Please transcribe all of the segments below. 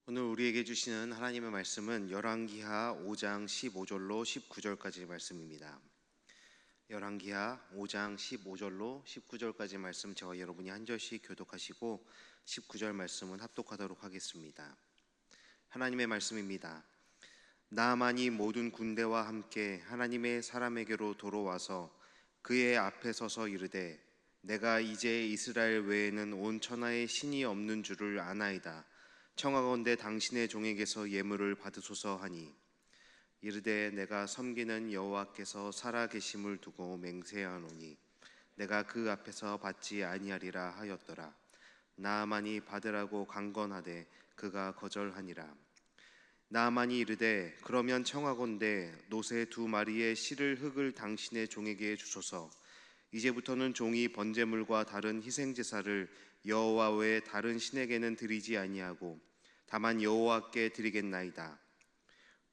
오늘 우리에게 주시는 하나님의 말씀은 열왕기하 5장 15절로 19절까지 말씀입니다. 열왕기하 5장 15절로 19절까지 말씀 저와 여러분이 한 절씩 교독하시고 19절 말씀은 합독하도록 하겠습니다. 하나님의 말씀입니다. 나아만이 모든 군대와 함께 하나님의 사람에게로 돌아와서 그의 앞에 서서 이르되 내가 이제 이스라엘 외에는 온 천하에 신이 없는 줄을 아나이다. 청하건대 당신의 종에게서 예물을 받으소서 하니 이르되 내가 섬기는 여호와께서 살아 계심을 두고 맹세하노니 내가 그 앞에서 받지 아니하리라 하였더라. 나아만이 받으라고 강건하되 그가 거절하니라. 나아만이 이르되 그러면 청하건대 노새 2마리의 실을 흙을 당신의 종에게 주소서. 이제부터는 종이 번제물과 다른 희생제사를 여호와 외에 다른 신에게는 드리지 아니하고 다만 여호와께 드리겠나이다.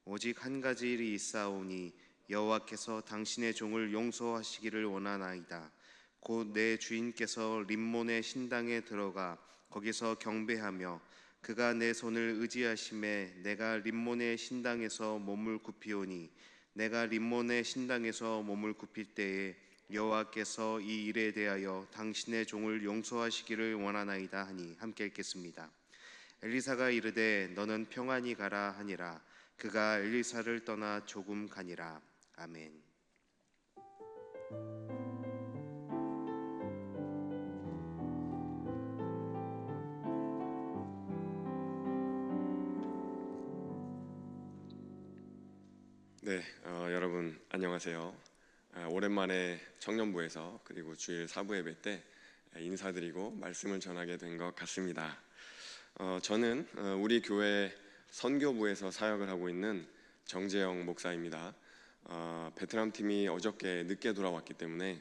오직 한 가지 일이 있사오니 여호와께서 당신의 종을 용서하시기를 원하나이다. 곧 내 주인께서 림몬의 신당에 들어가 거기서 경배하며 그가 내 손을 의지하심에 내가 림몬의 신당에서 몸을 굽히오니 내가 림몬의 신당에서 몸을 굽힐 때에 여호와께서 이 일에 대하여 당신의 종을 용서하시기를 원하나이다 하니 함께 읽겠습니다. 엘리사가 이르되 너는 평안히 가라 하니라. 그가 엘리사를 떠나 조금 가니라. 아멘. 네, 여러분 안녕하세요. 오랜만에 청년부에서 그리고 주일 사부 예배 때 인사드리고 말씀을 전하게 된 것 같습니다. 저는 우리 교회 선교부에서 사역을 하고 있는 정재영 목사입니다. 베트남 팀이 어저께 늦게 돌아왔기 때문에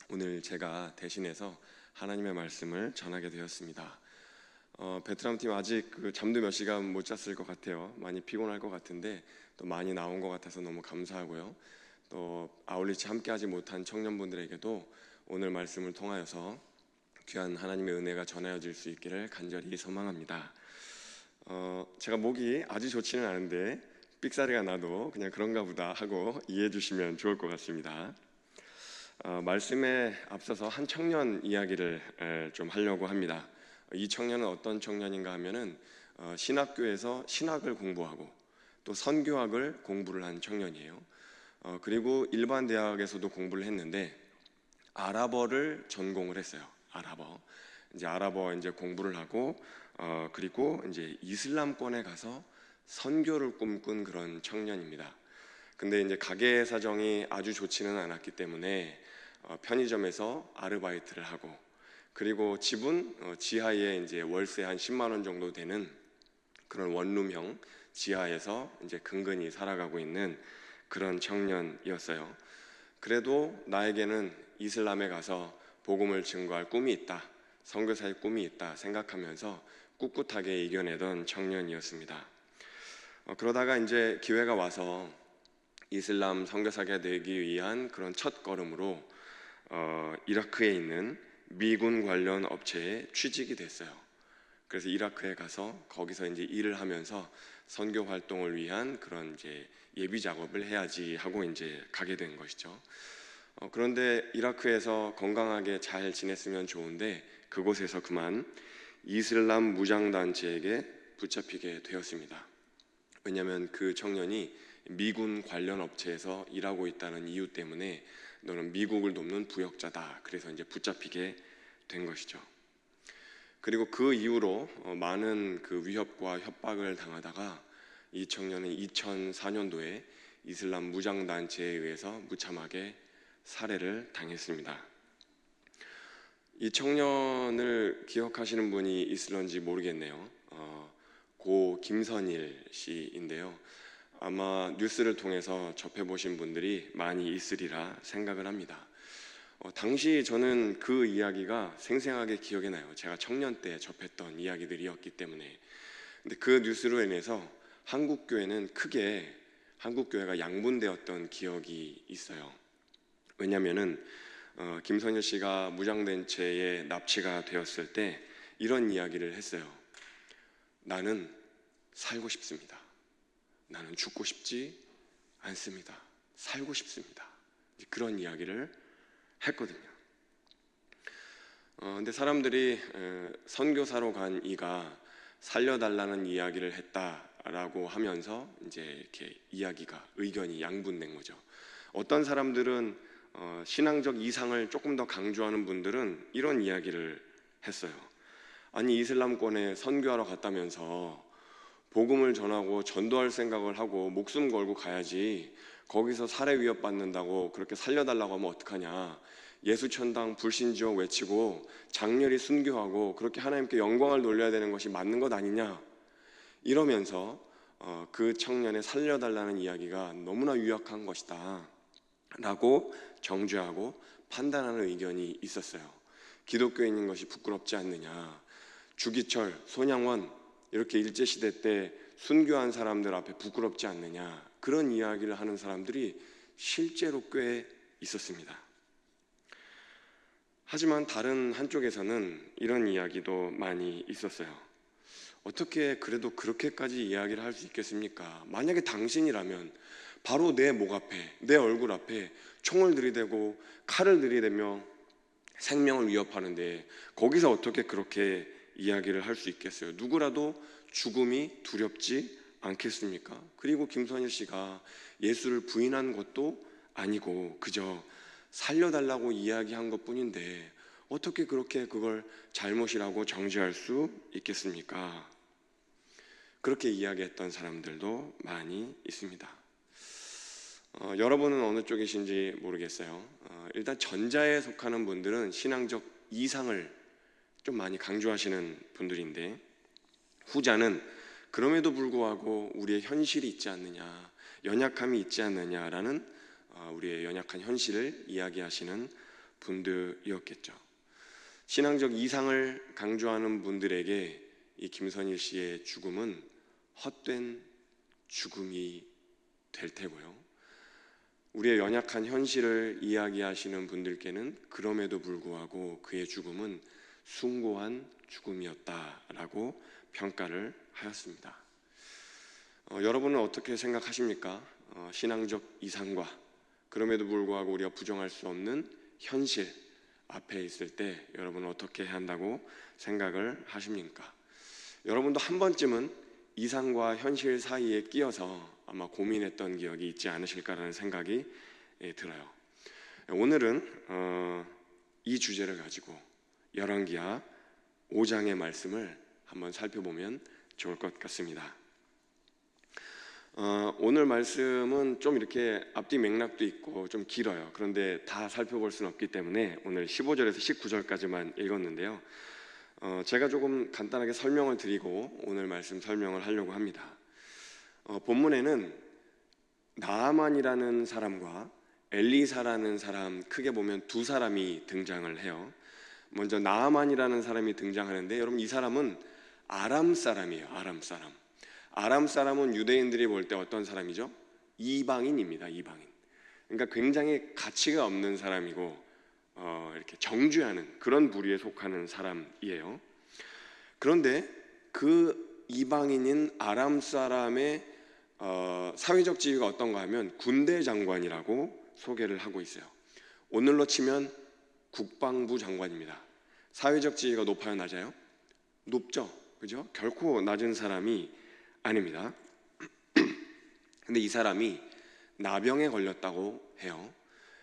오늘 제가 대신해서 하나님의 말씀을 전하게 되었습니다. 베트남 팀 아직 잠도 몇 시간 못 잤을 것 같아요. 많이 피곤할 것 같은데 또 많이 나온 것 같아서 너무 감사하고요. 또 아울리치 함께하지 못한 청년분들에게도 오늘 말씀을 통하여서 귀한 하나님의 은혜가 전하여질 수 있기를 간절히 소망합니다. 제가 목이 아주 좋지는 않은데 삑사리가 나도 그냥 그런가 보다 하고 이해해 주시면 좋을 것 같습니다. 말씀에 앞서서 한 청년 이야기를 좀 하려고 합니다. 이 청년은 어떤 청년인가 하면은 신학교에서 신학을 공부하고 또 선교학을 공부를 한 청년이에요. 그리고 일반 대학에서도 공부를 했는데 아랍어를 전공을 했어요. 아랍어 이제 공부를 하고 그리고 이제 이슬람권에 가서 선교를 꿈꾼 그런 청년입니다. 근데 이제 가게 사정이 아주 좋지는 않았기 때문에 편의점에서 아르바이트를 하고 그리고 집은 지하에 이제 월세 한 10만 원 정도 되는 그런 원룸형 지하에서 이제 근근히 살아가고 있는 그런 청년이었어요. 그래도 나에게는 이슬람에 가서 복음을 증거할 꿈이 있다, 선교사의 꿈이 있다 생각하면서 꿋꿋하게 이겨내던 청년이었습니다. 그러다가 이제 기회가 와서 이슬람 선교사가 되기 위한 그런 첫 걸음으로 이라크에 있는 미군 관련 업체에 취직이 됐어요. 그래서 이라크에 가서 거기서 이제 일을 하면서 선교 활동을 위한 그런 이제 예비 작업을 해야지 하고 이제 가게 된 것이죠. 그런데 이라크에서 건강하게 잘 지냈으면 좋은데 그곳에서 그만 이슬람 무장단체에게 붙잡히게 되었습니다. 왜냐하면 그 청년이 미군 관련 업체에서 일하고 있다는 이유 때문에 너는 미국을 돕는 부역자다. 그래서 이제 붙잡히게 된 것이죠. 그리고 그 이후로 많은 그 위협과 협박을 당하다가 이 청년은 2004년도에 이슬람 무장단체에 의해서 무참하게 살해를 당했습니다. 이 청년을 기억하시는 분이 있을런지 모르겠네요. 고 김선일 씨인데요. 아마 뉴스를 통해서 접해보신 분들이 많이 있으리라 생각을 합니다. 당시 저는 그 이야기가 생생하게 기억이 나요. 제가 청년 때 접했던 이야기들이었기 때문에. 근데 그 뉴스로 인해서 한국교회는 크게 한국교회가 양분되었던 기억이 있어요. 왜냐면은 김선일 씨가 무장단체에 납치가 되었을 때 이런 이야기를 했어요. 나는 살고 싶습니다. 나는 죽고 싶지 않습니다. 살고 싶습니다. 그런 이야기를 했거든요. 근데 사람들이 선교사로 간 이가 살려달라는 이야기를 했다라고 하면서 이제 이렇게 의견이 양분된 거죠. 어떤 사람들은 신앙적 이상을 조금 더 강조하는 분들은 이런 이야기를 했어요. 아니, 이슬람권에 선교하러 갔다면서 복음을 전하고 전도할 생각을 하고 목숨 걸고 가야지, 거기서 살해 위협받는다고 그렇게 살려달라고 하면 어떡하냐, 예수천당 불신지옥 외치고 장렬히 순교하고 그렇게 하나님께 영광을 돌려야 되는 것이 맞는 것 아니냐, 이러면서 그 청년의 살려달라는 이야기가 너무나 유약한 것이다 라고 정죄하고 판단하는 의견이 있었어요. 기독교인인 것이 부끄럽지 않느냐, 주기철, 손양원 이렇게 일제시대 때 순교한 사람들 앞에 부끄럽지 않느냐, 그런 이야기를 하는 사람들이 실제로 꽤 있었습니다. 하지만 다른 한쪽에서는 이런 이야기도 많이 있었어요. 어떻게 그래도 그렇게까지 이야기를 할 수 있겠습니까? 만약에 당신이라면 바로 내 목 앞에, 내 얼굴 앞에 총을 들이대고 칼을 들이대며 생명을 위협하는데 거기서 어떻게 그렇게 이야기를 할 수 있겠어요? 누구라도 죽음이 두렵지 않겠습니까? 그리고 김선일 씨가 예수를 부인한 것도 아니고 그저 살려달라고 이야기한 것뿐인데 어떻게 그렇게 그걸 잘못이라고 정죄할 수 있겠습니까? 그렇게 이야기했던 사람들도 많이 있습니다. 여러분은 어느 쪽이신지 모르겠어요. 일단 전자에 속하는 분들은 신앙적 이상을 좀 많이 강조하시는 분들인데, 후자는 그럼에도 불구하고 우리의 현실이 있지 않느냐, 연약함이 있지 않느냐라는 우리의 연약한 현실을 이야기하시는 분들이었겠죠. 신앙적 이상을 강조하는 분들에게 이 김선일 씨의 죽음은 헛된 죽음이 될 테고요, 우리의 연약한 현실을 이야기하시는 분들께는 그럼에도 불구하고 그의 죽음은 숭고한 죽음이었다라고 평가를 하였습니다. 여러분은 어떻게 생각하십니까? 신앙적 이상과 그럼에도 불구하고 우리가 부정할 수 없는 현실 앞에 있을 때 여러분은 어떻게 해야 한다고 생각을 하십니까? 여러분도 한 번쯤은 이상과 현실 사이에 끼어서 아마 고민했던 기억이 있지 않으실까라는 생각이 들어요. 오늘은 이 주제를 가지고 열왕기하 5장의 말씀을 한번 살펴보면 좋을 것 같습니다. 오늘 말씀은 좀 이렇게 앞뒤 맥락도 있고 좀 길어요. 그런데 다 살펴볼 수는 없기 때문에 오늘 15절에서 19절까지만 읽었는데요, 제가 조금 간단하게 설명을 드리고 오늘 말씀 설명을 하려고 합니다. 본문에는 나아만이라는 사람과 엘리사라는 사람, 크게 보면 두 사람이 등장을 해요. 먼저 나아만이라는 사람이 등장하는데, 여러분 이 사람은 아람 사람이에요. 아람 사람. 아람 사람은 유대인들이 볼 때 어떤 사람이죠? 이방인입니다. 이방인. 그러니까 굉장히 가치가 없는 사람이고 이렇게 정죄하는 그런 부류에 속하는 사람이에요. 그런데 그 이방인인 아람 사람의 사회적 지위가 어떤가 하면 군대 장관이라고 소개를 하고 있어요. 오늘로 치면 국방부 장관입니다. 사회적 지위가 높아요, 낮아요? 높죠, 그죠? 결코 낮은 사람이 아닙니다. 근데 이 사람이 나병에 걸렸다고 해요.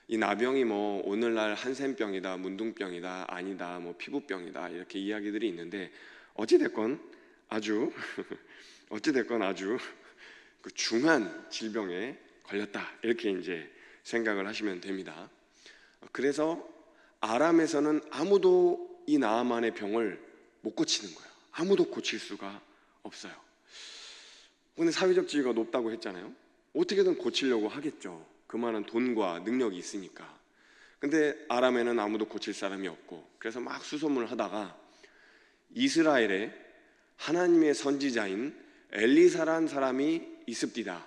이 나병이 뭐 오늘날 한센병이다, 문둥병이다, 아니다, 뭐 피부병이다 이렇게 이야기들이 있는데 어찌됐건 아주 그 중한 질병에 걸렸다 이렇게 이제 생각을 하시면 됩니다. 그래서 아람에서는 아무도 이 나아만의 병을 못 고치는 거예요. 아무도 고칠 수가 없어요. 근데 사회적 지위가 높다고 했잖아요. 어떻게든 고치려고 하겠죠. 그만한 돈과 능력이 있으니까. 근데 아람에는 아무도 고칠 사람이 없고, 그래서 막 수소문을 하다가 이스라엘에 하나님의 선지자인 엘리사라는 사람이 있습니다.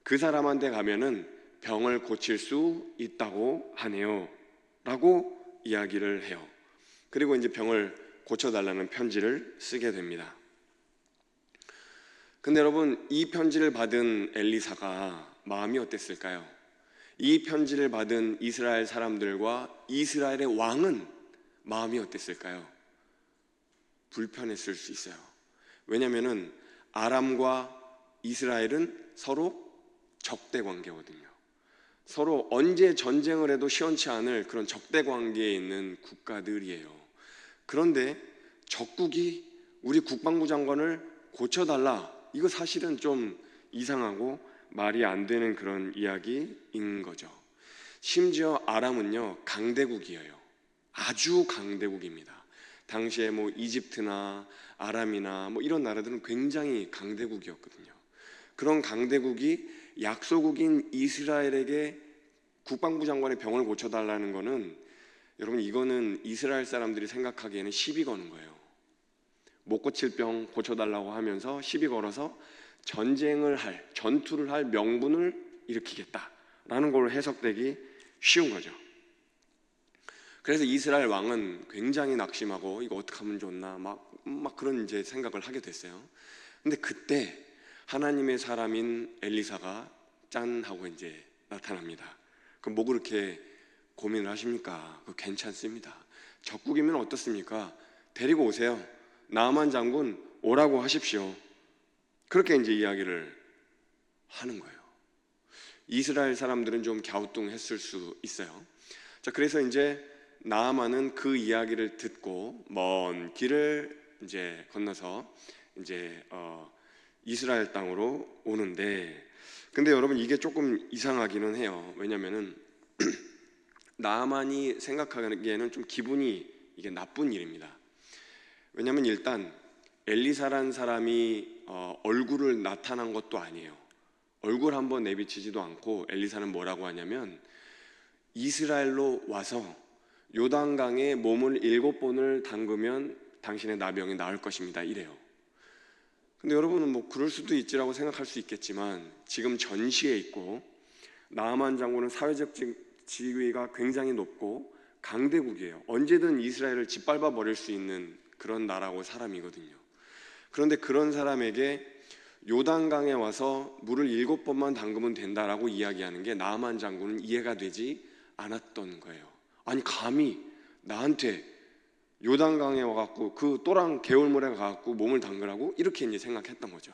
그 사람한테 가면은 병을 고칠 수 있다고 하네요 라고 이야기를 해요. 그리고 이제 병을 고쳐달라는 편지를 쓰게 됩니다. 근데 여러분, 이 편지를 받은 엘리사가 마음이 어땠을까요? 이 편지를 받은 이스라엘 사람들과 이스라엘의 왕은 마음이 어땠을까요? 불편했을 수 있어요. 왜냐하면 아람과 이스라엘은 서로 적대 관계거든요. 서로 언제 전쟁을 해도 시원치 않을 그런 적대 관계에 있는 국가들이에요. 그런데 적국이 우리 국방부 장관을 고쳐달라, 이거 사실은 좀 이상하고 말이 안 되는 그런 이야기인 거죠. 심지어 아람은요, 강대국이에요. 아주 강대국입니다. 당시에 뭐 이집트나 아람이나 뭐 이런 나라들은 굉장히 강대국이었거든요. 그런 강대국이 약소국인 이스라엘에게 국방부 장관의 병을 고쳐달라는 거는, 여러분, 이거는 이스라엘 사람들이 생각하기에는 시비 거는 거예요. 못 고칠 병 고쳐달라고 하면서 시비 걸어서 전투를 할 명분을 일으키겠다라는 걸로 해석되기 쉬운 거죠. 그래서 이스라엘 왕은 굉장히 낙심하고 이거 어떻게 하면 좋나 막 그런 이제 생각을 하게 됐어요. 근데 그때 하나님의 사람인 엘리사가 짠 하고 이제 나타납니다. 그럼 뭐 그렇게 고민을 하십니까? 그거 괜찮습니다. 적국이면 어떻습니까? 데리고 오세요. 나아만 장군 오라고 하십시오. 그렇게 이제 이야기를 하는 거예요. 이스라엘 사람들은 좀 갸우뚱했을 수 있어요. 자, 그래서 이제 나아만은 그 이야기를 듣고 먼 길을 이제 건너서 이제 이스라엘 땅으로 오는데, 근데 여러분, 이게 조금 이상하기는 해요. 왜냐면은 나아만이 생각하기에는 좀 기분이 이게 나쁜 일입니다. 왜냐면 일단 엘리사란 사람이 얼굴을 나타난 것도 아니에요. 얼굴 한번 내비치지도 않고 엘리사는 뭐라고 하냐면, 이스라엘로 와서 요단강에 몸을 7번을 담그면 당신의 나병이 나을 것입니다, 이래요. 근데 여러분은 뭐 그럴 수도 있지라고 생각할 수 있겠지만, 지금 전시에 있고 나아만 장군은 사회적 지위가 굉장히 높고 강대국이에요. 언제든 이스라엘을 짓밟아 버릴 수 있는 그런 나라고 사람이거든요. 그런데 그런 사람에게 요단강에 와서 물을 7번만 담그면 된다라고 이야기하는 게 나아만 장군은 이해가 되지 않았던 거예요. 아니, 감히 나한테 요단강에 와갖고 그 또랑 개울물에 가갖고 몸을 담그라고, 이렇게 이제 생각했던 거죠.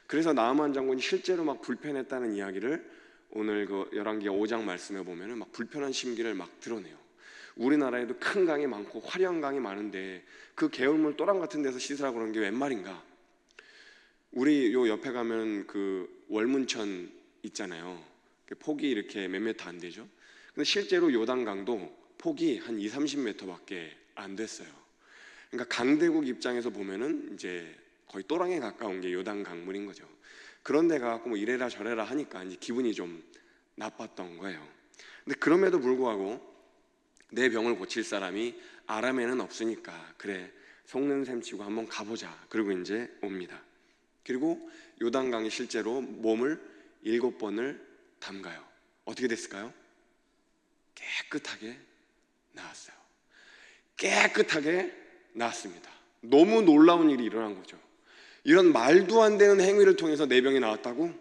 그래서 나아만 장군이 실제로 막 불편했다는 이야기를 오늘 그 열왕기하 5장 말씀에 보면은 막 불편한 심기를 막 드러내요. 우리나라에도 큰 강이 많고 화려한 강이 많은데 그 개울물 또랑 같은 데서 씻으라고 그러는 게 웬 말인가? 우리 요 옆에 가면 그 월문천 있잖아요. 폭이 이렇게 몇 미터 안 되죠. 근데 실제로 요단강도 폭이 한 20-30m밖에 안 됐어요. 그러니까 강대국 입장에서 보면은 이제 거의 또랑에 가까운 게 요단 강물인 거죠. 그런데 가갖고 뭐 이래라 저래라 하니까 이제 기분이 좀 나빴던 거예요. 근데 그럼에도 불구하고 내 병을 고칠 사람이 아람에는 없으니까, 그래 속는 셈 치고 한번 가보자. 그리고 이제 옵니다. 그리고 요단강에 실제로 몸을 7번을 담가요. 어떻게 됐을까요? 깨끗하게 나았어요. 깨끗하게 나았습니다. 너무 놀라운 일이 일어난 거죠. 이런 말도 안 되는 행위를 통해서 내 병이 나았다고?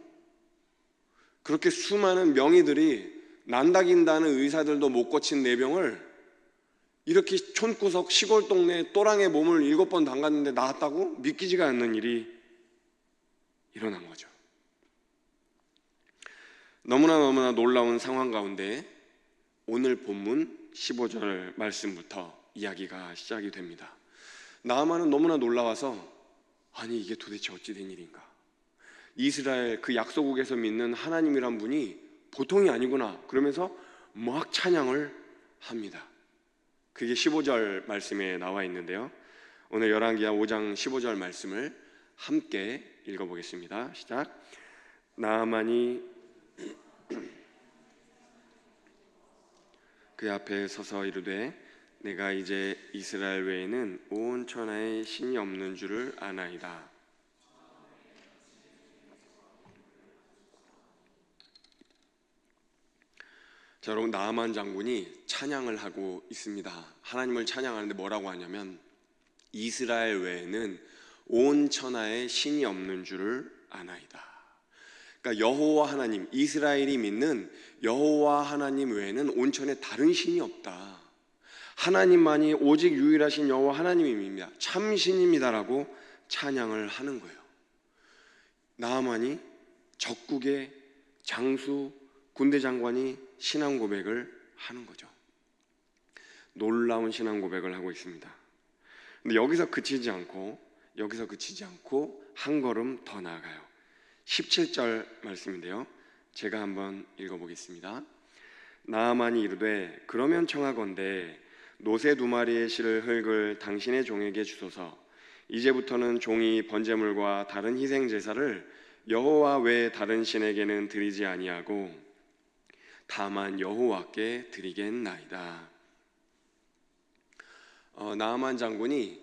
그렇게 수많은 명의들이 난다긴다는 의사들도 못 고친 내 병을 이렇게 촌구석 시골 동네 또랑에 몸을 7번 담갔는데 나았다고? 믿기지가 않는 일이 일어난 거죠. 너무나 놀라운 상황 가운데 오늘 본문 15절 말씀부터 이야기가 시작이 됩니다. 나아만은 너무나 놀라워서, 아니 이게 도대체 어찌 된 일인가? 이스라엘 그 약소국에서 믿는 하나님이란 분이 보통이 아니구나. 그러면서 막 찬양을 합니다. 그게 15절 말씀에 나와 있는데요. 오늘 열왕기하 5장 15절 말씀을 함께 읽어보겠습니다. 시작. 나아만이 그 앞에 서서 이르되, 내가 이제 이스라엘 외에는 온 천하에 신이 없는 줄을 아나이다. 자, 여러분, 나아만 장군이 찬양을 하고 있습니다. 하나님을 찬양하는데 뭐라고 하냐면, 이스라엘 외에는 온 천하에 신이 없는 줄을 아나이다. 그러니까 여호와 하나님, 이스라엘이 믿는 여호와 하나님 외에는 온천에 다른 신이 없다. 하나님만이 오직 유일하신 여호와 하나님입니다. 참 신입니다라고 찬양을 하는 거예요. 나아만이 적국의 장수 군대 장관이 신앙 고백을 하는 거죠. 놀라운 신앙 고백을 하고 있습니다. 근데 여기서 그치지 않고 한 걸음 더 나아가요. 17절 말씀인데요. 제가 한번 읽어보겠습니다. 나아만이 이르되 그러면 청하건대 노새 2마리의 실을 흙을 당신의 종에게 주소서. 이제부터는 종이 번제물과 다른 희생 제사를 여호와 외에 다른 신에게는 드리지 아니하고 다만 여호와께 드리겠나이다. 나아만 장군이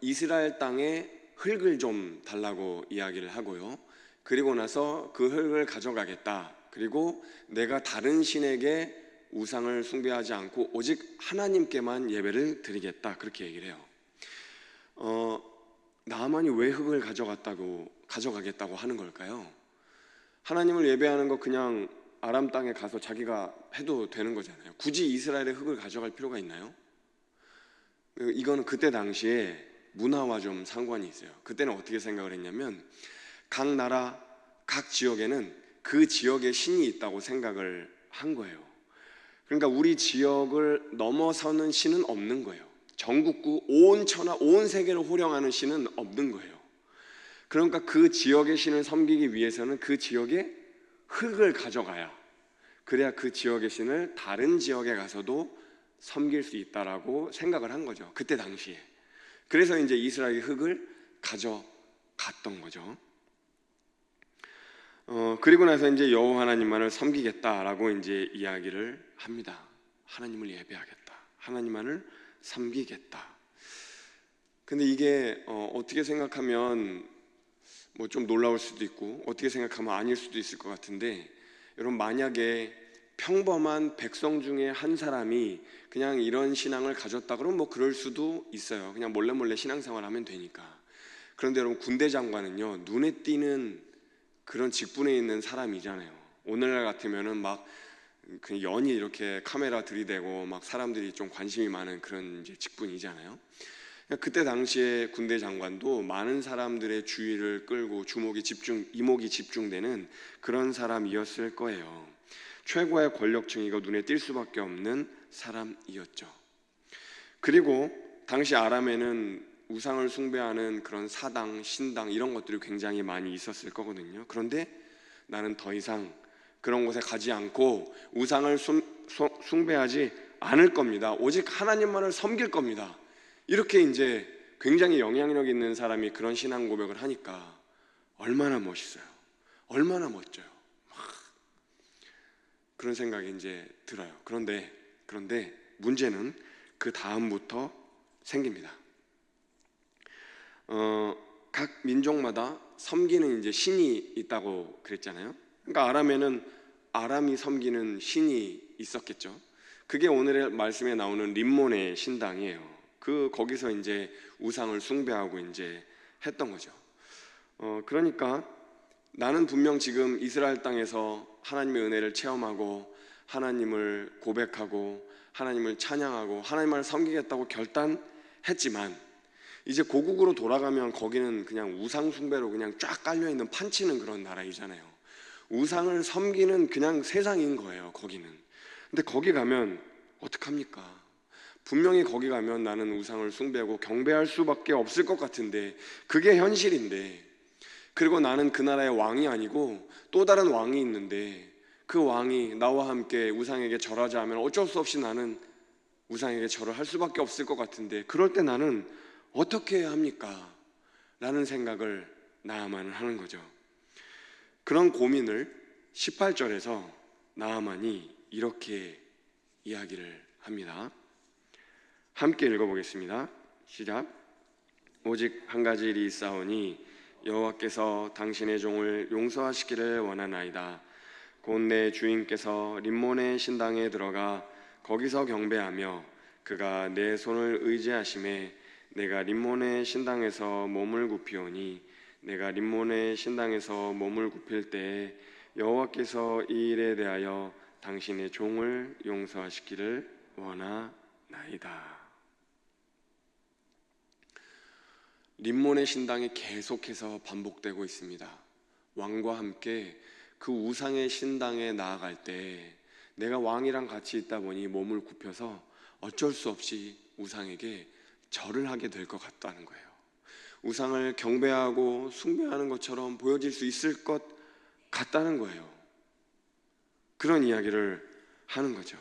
이스라엘 땅에 흙을 좀 달라고 이야기를 하고요. 그리고 나서 그 흙을 가져가겠다. 그리고 내가 다른 신에게 우상을 숭배하지 않고 오직 하나님께만 예배를 드리겠다. 그렇게 얘기를 해요. 나아만이 왜 흙을 가져가겠다고 하는 걸까요? 하나님을 예배하는 거 그냥 아람 땅에 가서 자기가 해도 되는 거잖아요. 굳이 이스라엘의 흙을 가져갈 필요가 있나요? 이거는 그때 당시에 문화와 좀 상관이 있어요. 그때는 어떻게 생각을 했냐면 각 나라, 각 지역에는 그 지역의 신이 있다고 생각을 한 거예요. 그러니까 우리 지역을 넘어서는 신은 없는 거예요. 전국구 온 천하 온 세계를 호령하는 신은 없는 거예요. 그러니까 그 지역의 신을 섬기기 위해서는 그 지역의 흙을 가져가야, 그래야 그 지역의 신을 다른 지역에 가서도 섬길 수 있다라고 생각을 한 거죠. 그때 당시에. 그래서 이제 이스라엘이 흙을 가져갔던 거죠. 그리고 나서 이제 여호와 하나님만을 섬기겠다라고 이제 이야기를 합니다. 하나님을 예배하겠다. 하나님만을 섬기겠다. 근데 이게 어떻게 생각하면 뭐 좀 놀라울 수도 있고 어떻게 생각하면 아닐 수도 있을 것 같은데, 여러분 만약에 평범한 백성 중에 한 사람이 그냥 이런 신앙을 가졌다 그러면 뭐 그럴 수도 있어요. 그냥 몰래 신앙생활 하면 되니까. 그런데 여러분 군대 장관은요, 눈에 띄는 그런 직분에 있는 사람이잖아요. 오늘날 같으면은 막 그 연이 이렇게 카메라 들이대고 막 사람들이 좀 관심이 많은 그런 이제 직분이잖아요. 그때 당시에 군대 장관도 많은 사람들의 주의를 끌고 이목이 집중되는 그런 사람이었을 거예요. 최고의 권력층이고 눈에 띌 수밖에 없는 사람이었죠. 그리고 당시 아람에는 우상을 숭배하는 그런 사당, 신당 이런 것들이 굉장히 많이 있었을 거거든요. 그런데 나는 더 이상 그런 곳에 가지 않고 우상을 숭배하지 않을 겁니다. 오직 하나님만을 섬길 겁니다. 이렇게 이제 굉장히 영향력 있는 사람이 그런 신앙 고백을 하니까 얼마나 멋있어요. 얼마나 멋져요. 그런 생각이 이제 들어요. 그런데 문제는 그 다음부터 생깁니다. 각 민족마다 섬기는 이제 신이 있다고 그랬잖아요. 그러니까 아람에는 아람이 섬기는 신이 있었겠죠. 그게 오늘의 말씀에 나오는 림몬의 신당이에요. 거기서 이제 우상을 숭배하고 이제 했던 거죠. 그러니까 나는 분명 지금 이스라엘 땅에서 하나님의 은혜를 체험하고 하나님을 고백하고 하나님을 찬양하고 하나님을 섬기겠다고 결단했지만 이제 고국으로 돌아가면 거기는 그냥 우상 숭배로 그냥 쫙 깔려있는 판치는 그런 나라이잖아요. 우상을 섬기는 그냥 세상인 거예요, 거기는. 근데 거기 가면 어떡합니까? 분명히 거기 가면 나는 우상을 숭배하고 경배할 수밖에 없을 것 같은데 그게 현실인데, 그리고 나는 그 나라의 왕이 아니고 또 다른 왕이 있는데 그 왕이 나와 함께 우상에게 절하자 하면 어쩔 수 없이 나는 우상에게 절을 할 수밖에 없을 것 같은데, 그럴 때 나는 어떻게 해야 합니까? 라는 생각을 나아만은 하는 거죠. 그런 고민을 18절에서 나아만이 이렇게 이야기를 합니다. 함께 읽어보겠습니다. 시작. 오직 한 가지 일이 있사오니 여호와께서 당신의 종을 용서하시기를 원하나이다. 곧 내 주인께서 림몬의 신당에 들어가 거기서 경배하며 그가 내 손을 의지하심에 내가 림몬의 신당에서 몸을 굽히오니 내가 림몬의 신당에서 몸을 굽힐 때에 여호와께서 이 일에 대하여 당신의 종을 용서하시기를 원하나이다. 림몬의 신당이 계속해서 반복되고 있습니다. 왕과 함께 그 우상의 신당에 나아갈 때 내가 왕이랑 같이 있다 보니 몸을 굽혀서 어쩔 수 없이 우상에게 절을 하게 될 것 같다는 거예요. 우상을 경배하고 숭배하는 것처럼 보여질 수 있을 것 같다는 거예요. 그런 이야기를 하는 거죠.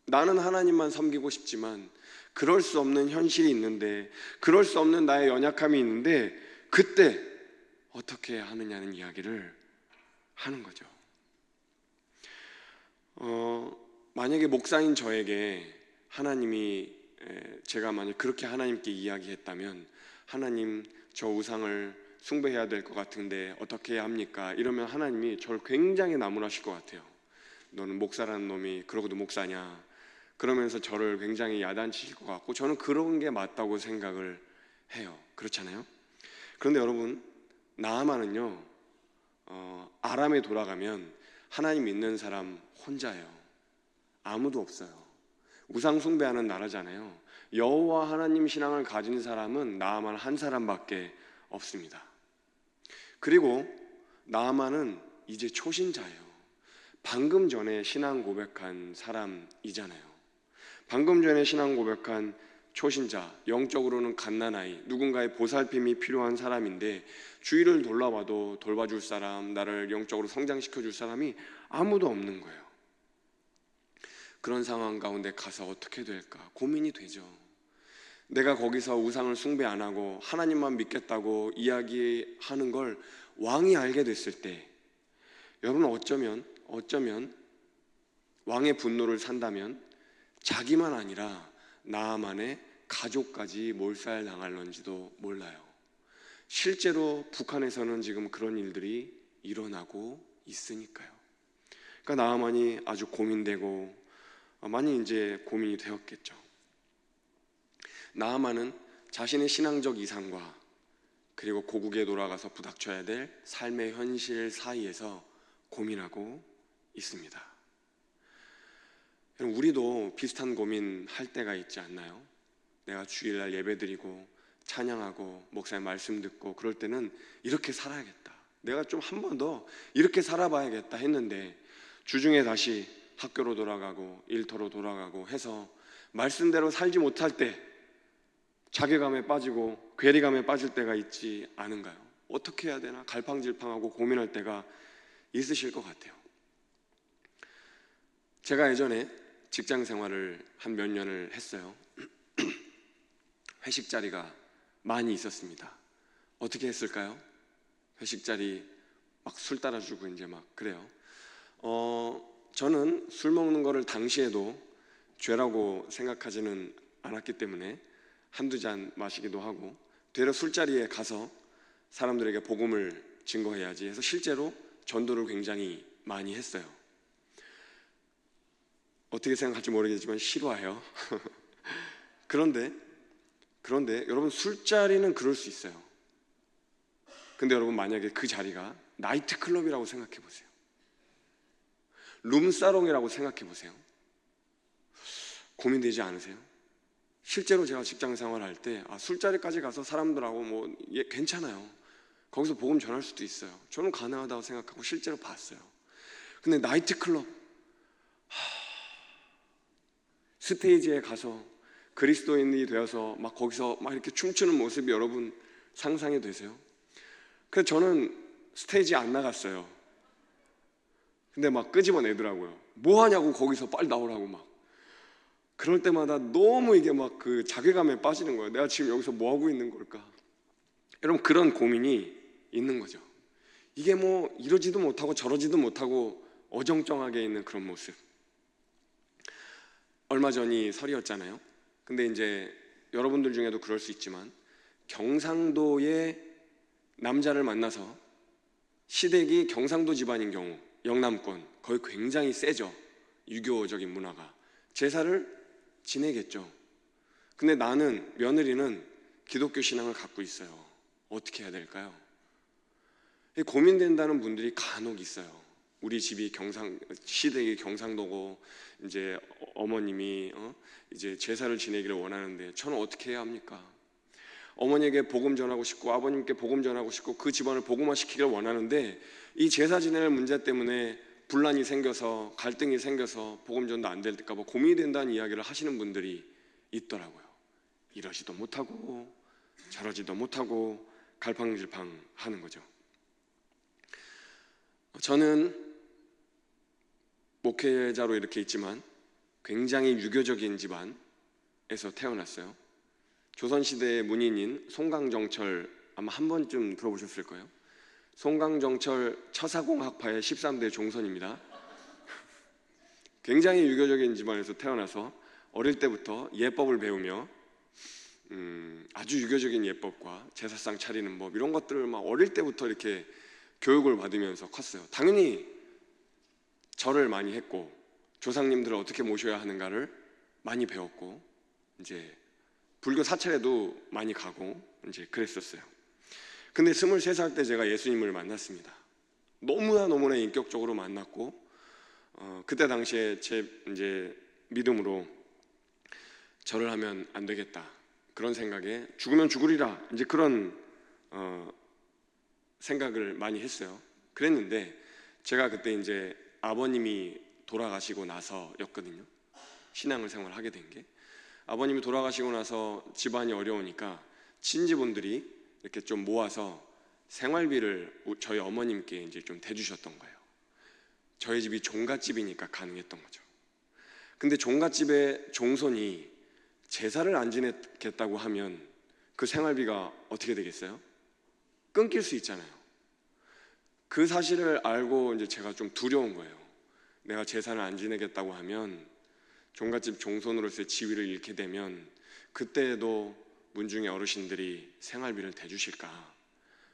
나는 하나님만 섬기고 싶지만 그럴 수 없는 현실이 있는데, 그럴 수 없는 나의 연약함이 있는데 그때 어떻게 하느냐는 이야기를 하는 거죠. 만약에 목사인 저에게 하나님이, 제가 만약 그렇게 하나님께 이야기했다면, 하나님 저 우상을 숭배해야 될 것 같은데 어떻게 해야 합니까? 이러면 하나님이 저를 굉장히 나무라실 것 같아요. 너는 목사라는 놈이 그러고도 목사냐? 그러면서 저를 굉장히 야단치실 것 같고, 저는 그런 게 맞다고 생각을 해요. 그렇잖아요? 그런데 여러분, 나아만은요, 아람에 돌아가면 하나님 믿는 사람 혼자예요. 아무도 없어요. 우상 숭배하는 나라잖아요. 여호와 하나님 신앙을 가진 사람은 나아만 한 사람밖에 없습니다. 그리고 나아만은 이제 초신자예요. 방금 전에 신앙 고백한 사람이잖아요. 방금 전에 신앙 고백한 초신자, 영적으로는 갓난아이, 누군가의 보살핌이 필요한 사람인데 주위를 돌아봐도 돌봐줄 사람, 나를 영적으로 성장시켜줄 사람이 아무도 없는 거예요. 그런 상황 가운데 가서 어떻게 될까 고민이 되죠. 내가 거기서 우상을 숭배 안 하고 하나님만 믿겠다고 이야기하는 걸 왕이 알게 됐을 때, 여러분 어쩌면 왕의 분노를 산다면 자기만 아니라 나아만의 가족까지 몰살당할런지도 몰라요. 실제로 북한에서는 지금 그런 일들이 일어나고 있으니까요. 그러니까 나아만이 아주 고민되고 많이 이제 고민이 되었겠죠. 나아만은 자신의 신앙적 이상과 그리고 고국에 돌아가서 부닥쳐야 될 삶의 현실 사이에서 고민하고 있습니다. 우리도 비슷한 고민 할 때가 있지 않나요? 내가 주일날 예배드리고 찬양하고 목사님 말씀 듣고 그럴 때는 이렇게 살아야겠다, 내가 좀 한 번 더 이렇게 살아봐야겠다 했는데 주중에 다시 학교로 돌아가고 일터로 돌아가고 해서 말씀대로 살지 못할 때 자괴감에 빠지고 괴리감에 빠질 때가 있지 않은가요? 어떻게 해야 되나 갈팡질팡하고 고민할 때가 있으실 것 같아요. 제가 예전에 직장 생활을 한 몇 년을 했어요. 회식 자리가 많이 있었습니다. 어떻게 했을까요? 회식 자리 막 술 따라주고 이제 막 그래요. 저는 술 먹는 거를 당시에도 죄라고 생각하지는 않았기 때문에 한두 잔 마시기도 하고, 되려 술자리에 가서 사람들에게 복음을 증거해야지 해서 실제로 전도를 굉장히 많이 했어요. 어떻게 생각할지 모르겠지만 싫어해요. 그런데 여러분, 술자리는 그럴 수 있어요. 근데 여러분, 만약에 그 자리가 나이트클럽이라고 생각해 보세요. 룸사롱이라고 생각해 보세요. 고민되지 않으세요? 실제로 제가 직장 생활할 때 술자리까지 가서 사람들하고 괜찮아요. 거기서 복음 전할 수도 있어요. 저는 가능하다고 생각하고 실제로 봤어요. 근데 나이트클럽, 스테이지에 가서 그리스도인이 되어서 막 거기서 막 이렇게 춤추는 모습이 여러분 상상이 되세요? 그래서 저는 스테이지에 안 나갔어요. 근데 막 끄집어내더라고요. 뭐 하냐고, 거기서 빨리 나오라고 막. 그럴 때마다 너무 이게 막 그 자괴감에 빠지는 거예요. 내가 지금 여기서 뭐 하고 있는 걸까? 여러분, 그런 고민이 있는 거죠. 이게 뭐 이러지도 못하고 저러지도 못하고 어정쩡하게 있는 그런 모습. 얼마 전이 설이었잖아요. 근데 이제 여러분들 중에도 그럴 수 있지만 경상도의 남자를 만나서, 시댁이 경상도 집안인 경우, 영남권 거의 굉장히 세죠. 유교적인 문화가. 제사를 지내겠죠. 근데 나는, 며느리는 기독교 신앙을 갖고 있어요. 어떻게 해야 될까요? 고민된다는 분들이 간혹 있어요. 우리 집이 시댁이 경상도고 이제 어머님이 이제 제사를 지내기를 원하는데 저는 어떻게 해야 합니까? 어머니에게 복음 전하고 싶고 아버님께 복음 전하고 싶고 그 집안을 복음화시키기를 원하는데 이 제사 지낼 문제 때문에 분란이 생겨서 갈등이 생겨서 복음 전도 안 될까 봐 고민이 된다는 이야기를 하시는 분들이 있더라고요. 이러지도 못하고 저러지도 못하고 갈팡질팡 하는 거죠. 저는 목회자로 이렇게 있지만 굉장히 유교적인 집안에서 태어났어요. 조선시대의 문인인 송강정철, 아마 한 번쯤 들어보셨을 거예요. 송강정철 처사공학파의 13대 종선입니다. 굉장히 유교적인 집안에서 태어나서 어릴 때부터 예법을 배우며 아주 유교적인 예법과 제사상 차리는 법 이런 것들을 막 어릴 때부터 이렇게 교육을 받으면서 컸어요. 당연히 절을 많이 했고 조상님들을 어떻게 모셔야 하는가를 많이 배웠고 이제 불교 사찰에도 많이 가고 이제 그랬었어요. 근데 23살 때 제가 예수님을 만났습니다. 너무나 인격적으로 만났고 그때 당시에 제 이제 믿음으로 절을 하면 안 되겠다 그런 생각에 죽으면 죽으리라 이제 그런 생각을 많이 했어요. 그랬는데 제가 그때 이제 아버님이 돌아가시고 나서였거든요. 신앙을 생활하게 된 게 아버님이 돌아가시고 나서 집안이 어려우니까 친지분들이 이렇게 좀 모아서 생활비를 저희 어머님께 이제 좀 대주셨던 거예요. 저희 집이 종갓집이니까 가능했던 거죠. 근데 종갓집의 종손이 제사를 안 지냈겠다고 하면 그 생활비가 어떻게 되겠어요? 끊길 수 있잖아요. 그 사실을 알고 이제 제가 좀 두려운 거예요. 내가 제사를 안 지내겠다고 하면 종갓집 종손으로서의 지위를 잃게 되면 그때에도 문중의 어르신들이 생활비를 대주실까?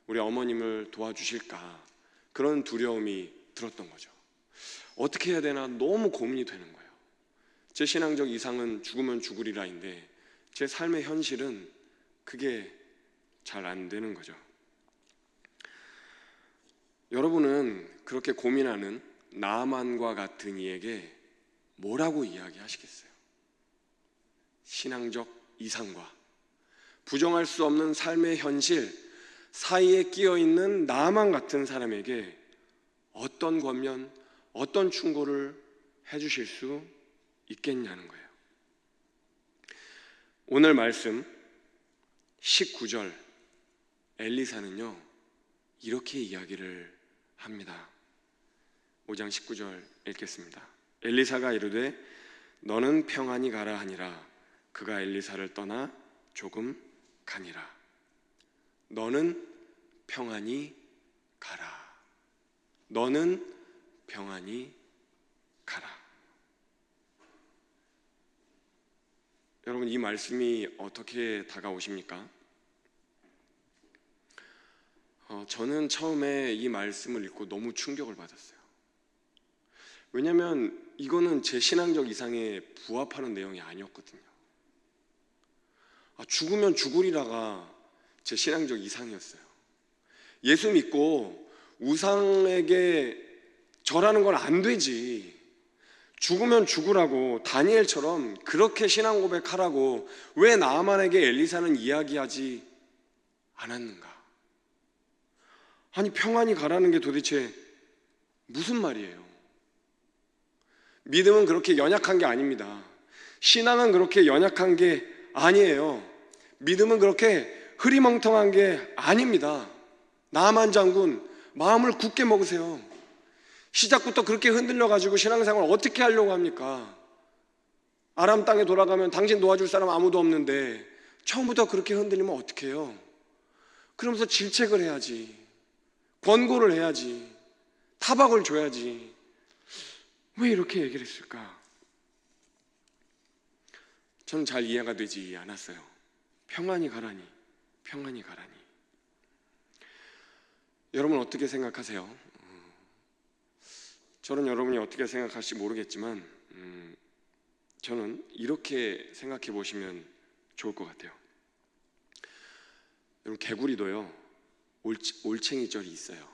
우리 어머님을 도와주실까? 그런 두려움이 들었던 거죠. 어떻게 해야 되나 너무 고민이 되는 거예요. 제 신앙적 이상은 죽으면 죽으리라인데 제 삶의 현실은 그게 잘 안 되는 거죠. 여러분은 그렇게 고민하는 나아만과 같은 이에게 뭐라고 이야기하시겠어요? 신앙적 이상과 부정할 수 없는 삶의 현실 사이에 끼어있는 나아만 같은 사람에게 어떤 권면, 어떤 충고를 해주실 수 있겠냐는 거예요. 오늘 말씀 19절 엘리사는요 이렇게 이야기를 합니다. 5장 19절 읽겠습니다. 엘리사가 이르되 너는 평안히 가라 하니라. 그가 엘리사를 떠나 조금 가니라. 너는 평안히 가라. 너는 평안히 가라. 여러분 이 말씀이 어떻게 다가오십니까? 저는 처음에 이 말씀을 읽고 너무 충격을 받았어요. 왜냐하면 이거는 제 신앙적 이상에 부합하는 내용이 아니었거든요. 죽으면 죽으리라가 제 신앙적 이상이었어요. 예수 믿고 우상에게 절하는 건 안 되지. 죽으면 죽으라고 다니엘처럼 그렇게 신앙 고백하라고 왜 나아만에게 엘리사는 이야기하지 않았는가? 아니 평안히 가라는 게 도대체 무슨 말이에요? 믿음은 그렇게 연약한 게 아닙니다. 신앙은 그렇게 연약한 게 아니에요. 믿음은 그렇게 흐리멍텅한 게 아닙니다. 나아만 장군 마음을 굳게 먹으세요. 시작부터 그렇게 흔들려가지고 신앙생활 어떻게 하려고 합니까? 아람 땅에 돌아가면 당신 도와줄 사람 아무도 없는데 처음부터 그렇게 흔들리면 어떡해요? 그러면서 질책을 해야지, 권고를 해야지, 타박을 줘야지. 왜 이렇게 얘기를 했을까? 저는 잘 이해가 되지 않았어요. 평안히 가라니, 평안히 가라니. 여러분 어떻게 생각하세요? 저는 여러분이 어떻게 생각할지 모르겠지만 저는 이렇게 생각해 보시면 좋을 것 같아요. 여러분 개구리도요 올챙이절이 있어요.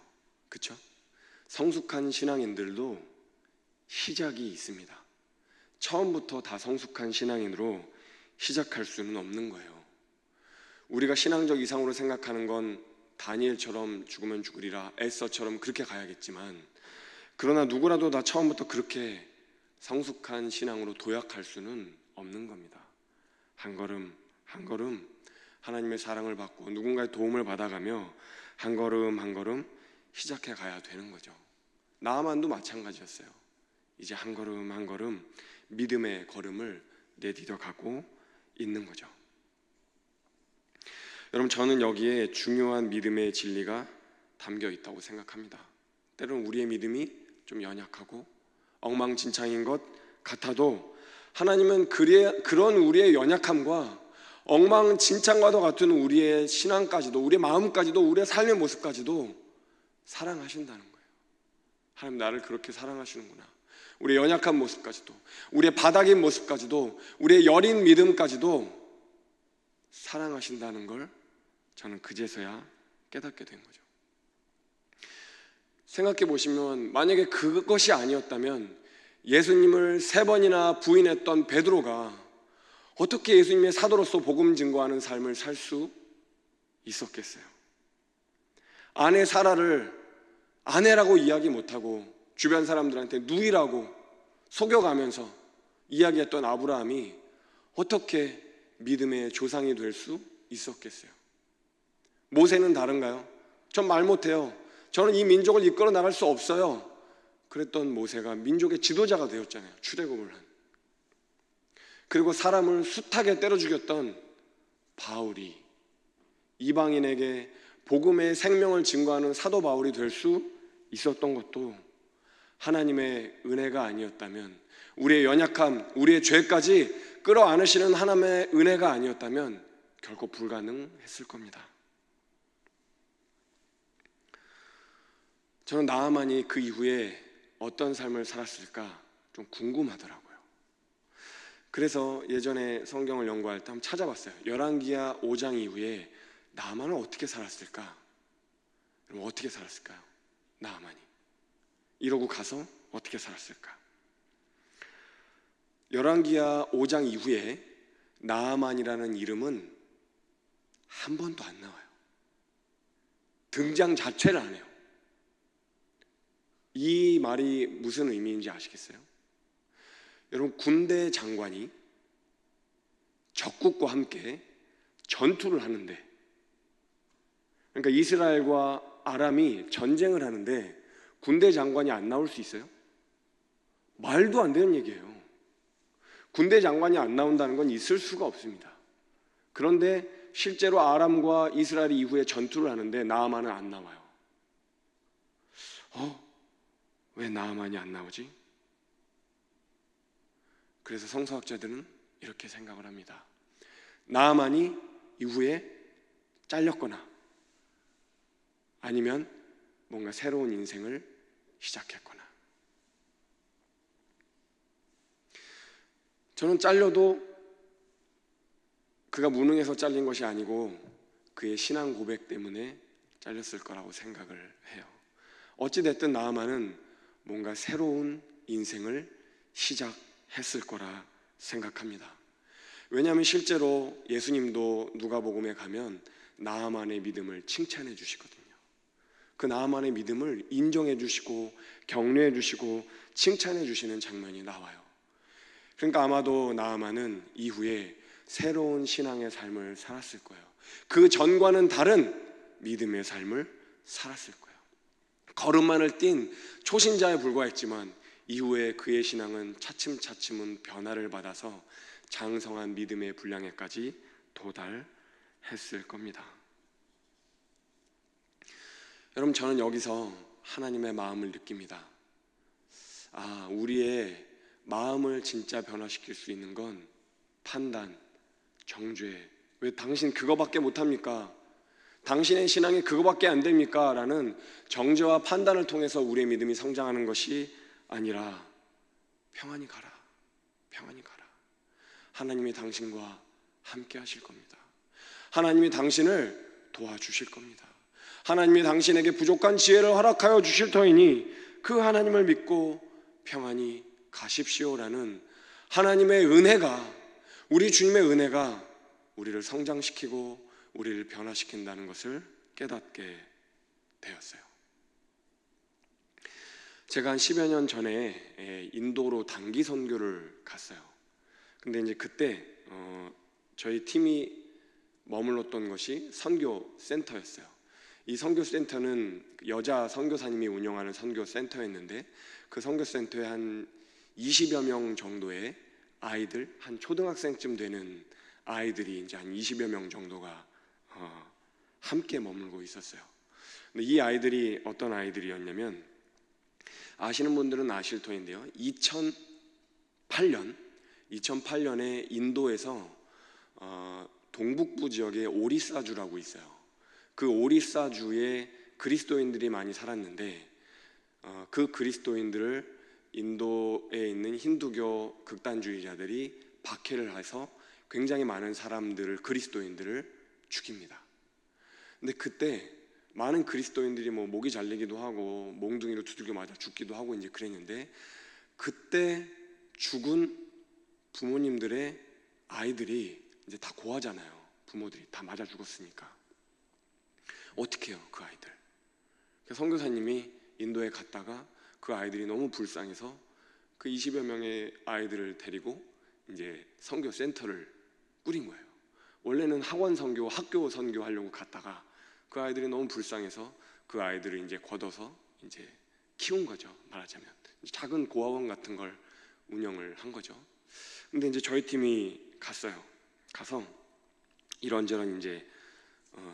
그렇죠? 성숙한 신앙인들도 시작이 있습니다. 처음부터 다 성숙한 신앙인으로 시작할 수는 없는 거예요. 우리가 신앙적 이상으로 생각하는 건 다니엘처럼 죽으면 죽으리라, 에스더처럼 그렇게 가야겠지만, 그러나 누구라도 다 처음부터 그렇게 성숙한 신앙으로 도약할 수는 없는 겁니다. 한 걸음 한 걸음 하나님의 사랑을 받고 누군가의 도움을 받아가며 한 걸음 한 걸음 시작해 가야 되는 거죠. 나아만도 마찬가지였어요. 이제 한 걸음 한 걸음 믿음의 걸음을 내디뎌 가고 있는 거죠. 여러분, 저는 여기에 중요한 믿음의 진리가 담겨 있다고 생각합니다. 때로는 우리의 믿음이 좀 연약하고 엉망진창인 것 같아도 하나님은 그런 우리의 연약함과 엉망진창과도 같은 우리의 신앙까지도, 우리의 마음까지도, 우리의 삶의 모습까지도 사랑하신다는 거예요. 하나님 나를 그렇게 사랑하시는구나. 우리의 연약한 모습까지도, 우리의 바닥인 모습까지도, 우리의 여린 믿음까지도 사랑하신다는 걸 저는 그제서야 깨닫게 된 거죠. 생각해 보시면 만약에 그것이 아니었다면 예수님을 3번이나 부인했던 베드로가 어떻게 예수님의 사도로서 복음 증거하는 삶을 살 수 있었겠어요? 아내 사라를 아내라고 이야기 못하고 주변 사람들한테 누이라고 속여가면서 이야기했던 아브라함이 어떻게 믿음의 조상이 될 수 있었겠어요? 모세는 다른가요? 전 말 못해요. 저는 이 민족을 이끌어 나갈 수 없어요. 그랬던 모세가 민족의 지도자가 되었잖아요. 출애굽을 한. 그리고 사람을 숱하게 때려 죽였던 바울이 이방인에게 복음의 생명을 증거하는 사도 바울이 될 수 있었던 것도 하나님의 은혜가 아니었다면, 우리의 연약함, 우리의 죄까지 끌어안으시는 하나님의 은혜가 아니었다면 결코 불가능했을 겁니다. 저는 나아만이 그 이후에 어떤 삶을 살았을까 좀 궁금하더라고요. 그래서 예전에 성경을 연구할 때 한번 찾아봤어요. 열왕기하 5장 이후에 나아만은 어떻게 살았을까? 그럼 어떻게 살았을까요? 나아만이 이러고 가서 어떻게 살았을까? 열왕기하 5장 이후에 나아만이라는 이름은 한 번도 안 나와요. 등장 자체를 안 해요. 이 말이 무슨 의미인지 아시겠어요? 여러분, 군대 장관이 적국과 함께 전투를 하는데, 그러니까 이스라엘과 아람이 전쟁을 하는데 군대 장관이 안 나올 수 있어요? 말도 안 되는 얘기예요. 군대 장관이 안 나온다는 건 있을 수가 없습니다. 그런데 실제로 아람과 이스라엘이 이후에 전투를 하는데 나아만은 안 나와요. 왜 나아만이 안 나오지? 그래서 성서학자들은 이렇게 생각을 합니다. 나아만이 이후에 잘렸거나 아니면 뭔가 새로운 인생을 시작했거나. 저는 잘려도 그가 무능해서 잘린 것이 아니고 그의 신앙 고백 때문에 잘렸을 거라고 생각을 해요. 어찌됐든 나아만은 뭔가 새로운 인생을 시작했을 거라 생각합니다. 왜냐하면 실제로 예수님도 누가복음에 가면 나아만의 믿음을 칭찬해 주시거든요. 그 나아만의 믿음을 인정해 주시고 격려해 주시고 칭찬해 주시는 장면이 나와요. 그러니까 아마도 나아만은 이후에 새로운 신앙의 삶을 살았을 거예요. 그 전과는 다른 믿음의 삶을 살았을 거예요. 걸음만을 뛴 초신자에 불과했지만 이후에 그의 신앙은 차츰차츰은 변화를 받아서 장성한 믿음의 분량에까지 도달했을 겁니다. 여러분, 저는 여기서 하나님의 마음을 느낍니다. 우리의 마음을 진짜 변화시킬 수 있는 건 판단, 정죄. 왜 당신 그거밖에 못합니까? 당신의 신앙이 그거밖에 안 됩니까? 라는 정죄와 판단을 통해서 우리의 믿음이 성장하는 것이 아니라 평안히 가라, 평안히 가라. 하나님이 당신과 함께 하실 겁니다. 하나님이 당신을 도와주실 겁니다. 하나님이 당신에게 부족한 지혜를 허락하여 주실 터이니 그 하나님을 믿고 평안히 가십시오라는 하나님의 은혜가, 우리 주님의 은혜가 우리를 성장시키고 우리를 변화시킨다는 것을 깨닫게 되었어요. 제가 한 10여 년 전에 인도로 단기 선교를 갔어요. 근데 이제 그때 저희 팀이 머물렀던 것이 선교 센터였어요. 이 선교 센터는 여자 선교사님이 운영하는 선교 센터였는데, 그 선교 센터에 한 20여 명 정도의 아이들, 한 초등학생쯤 되는 아이들이 이제 한 20여 명 정도가 함께 머물고 있었어요. 근데 이 아이들이 어떤 아이들이었냐면, 아시는 분들은 아실 터인데요, 2008년에 인도에서 동북부 지역에 오리사주라고 있어요. 그 오리사주에 그리스도인들이 많이 살았는데, 그 그리스도인들을 인도에 있는 힌두교 극단주의자들이 박해를 해서 굉장히 많은 사람들을, 그리스도인들을 죽입니다. 근데 그때 많은 그리스도인들이 뭐 목이 잘리기도 하고 몽둥이로 두들겨 맞아 죽기도 하고 이제 그랬는데, 그때 죽은 부모님들의 아이들이 이제 다 고아잖아요. 부모들이 다 맞아 죽었으니까 어떻게 해요, 그 아이들? 선교사님이 인도에 갔다가 그 아이들이 너무 불쌍해서 그 20여 명의 아이들을 데리고 이제 선교 센터를 꾸린 거예요. 원래는 학원 선교, 학교 선교 하려고 갔다가 그 아이들이 너무 불쌍해서 그 아이들을 이제 걷어서 이제 키운 거죠. 말하자면 작은 고아원 같은 걸 운영을 한 거죠. 근데 이제 저희 팀이 갔어요. 가서 이런저런 이제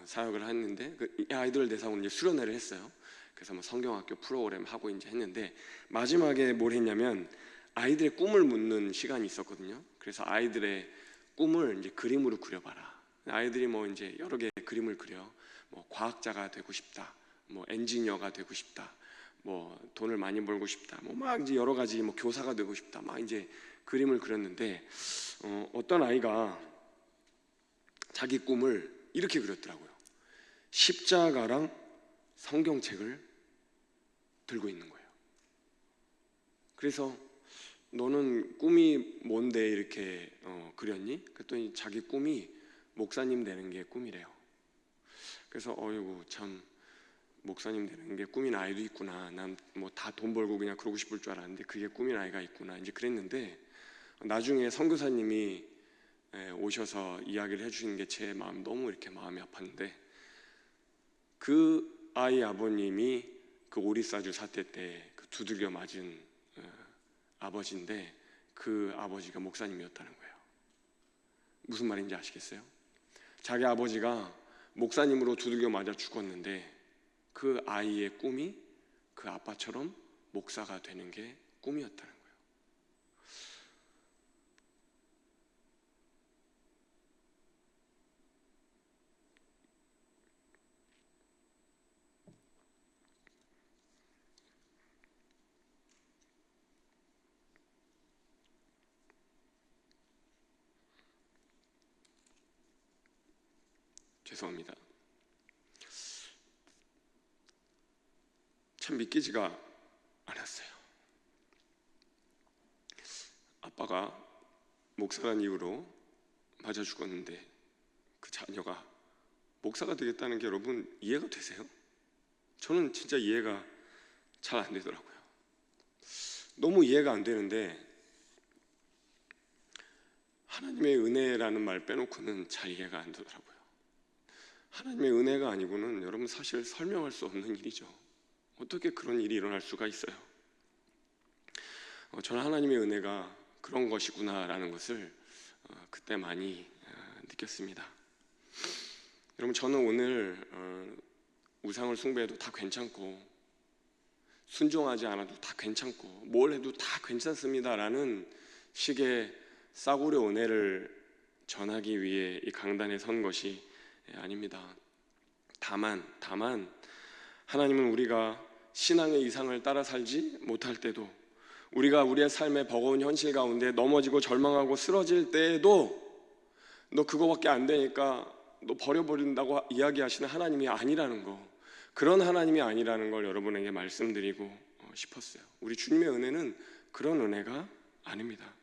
사역을 했는데, 이 아이들을 대상으로 이제 수련회를 했어요. 그래서 뭐 성경학교 프로그램 하고 이제 했는데, 마지막에 뭘 했냐면 아이들의 꿈을 묻는 시간이 있었거든요. 그래서 아이들의 꿈을 이제 그림으로 그려봐라. 아이들이 뭐 이제 여러 개의 그림을 그려. 뭐 과학자가 되고 싶다, 뭐 엔지니어가 되고 싶다, 뭐 돈을 많이 벌고 싶다, 뭐 막 이제 여러 가지, 뭐 교사가 되고 싶다, 막 이제 그림을 그렸는데, 어떤 아이가 자기 꿈을 이렇게 그렸더라고요. 십자가랑 성경책을 들고 있는 거예요. 그래서 너는 꿈이 뭔데 이렇게 그렸니? 그랬더니 자기 꿈이 목사님 되는 게 꿈이래요. 그래서 어이구, 참 목사님 되는 게 꿈인 아이도 있구나. 난 뭐 다 돈 벌고 그냥 그러고 싶을 줄 알았는데 그게 꿈인 아이가 있구나, 이제 그랬는데, 나중에 선교사님이 오셔서 이야기를 해주신 게 제 마음 너무 이렇게 마음이 아팠는데, 그 아이 아버님이 그 오리사주 사태 때 그 두들겨 맞은 아버지인데, 그 아버지가 목사님이었다는 거예요. 무슨 말인지 아시겠어요? 자기 아버지가 목사님으로 두들겨 맞아 죽었는데 그 아이의 꿈이 그 아빠처럼 목사가 되는 게 꿈이었다는 거예요. 죄송합니다. 참 믿기지가 않았어요. 아빠가 목사란 이유로 맞아 죽었는데 그 자녀가 목사가 되겠다는 게 여러분 이해가 되세요? 저는 진짜 이해가 잘 안 되더라고요. 너무 이해가 안 되는데, 하나님의 은혜라는 말 빼놓고는 잘 이해가 안 되더라고요. 하나님의 은혜가 아니고는 여러분 사실 설명할 수 없는 일이죠. 어떻게 그런 일이 일어날 수가 있어요? 저는 하나님의 은혜가 그런 것이구나라는 것을 그때 많이 느꼈습니다. 여러분, 저는 오늘 우상을 숭배해도 다 괜찮고 순종하지 않아도 다 괜찮고 뭘 해도 다 괜찮습니다라는 식의 싸구려 은혜를 전하기 위해 이 강단에 선 것이 아닙니다. 다만 하나님은 우리가 신앙의 이상을 따라 살지 못할 때도, 우리가 우리의 삶의 버거운 현실 가운데 넘어지고 절망하고 쓰러질 때에도 너 그거밖에 안 되니까 너 버려버린다고 이야기하시는 하나님이 아니라는 거, 그런 하나님이 아니라는 걸 여러분에게 말씀드리고 싶었어요. 우리 주님의 은혜는 그런 은혜가 아닙니다.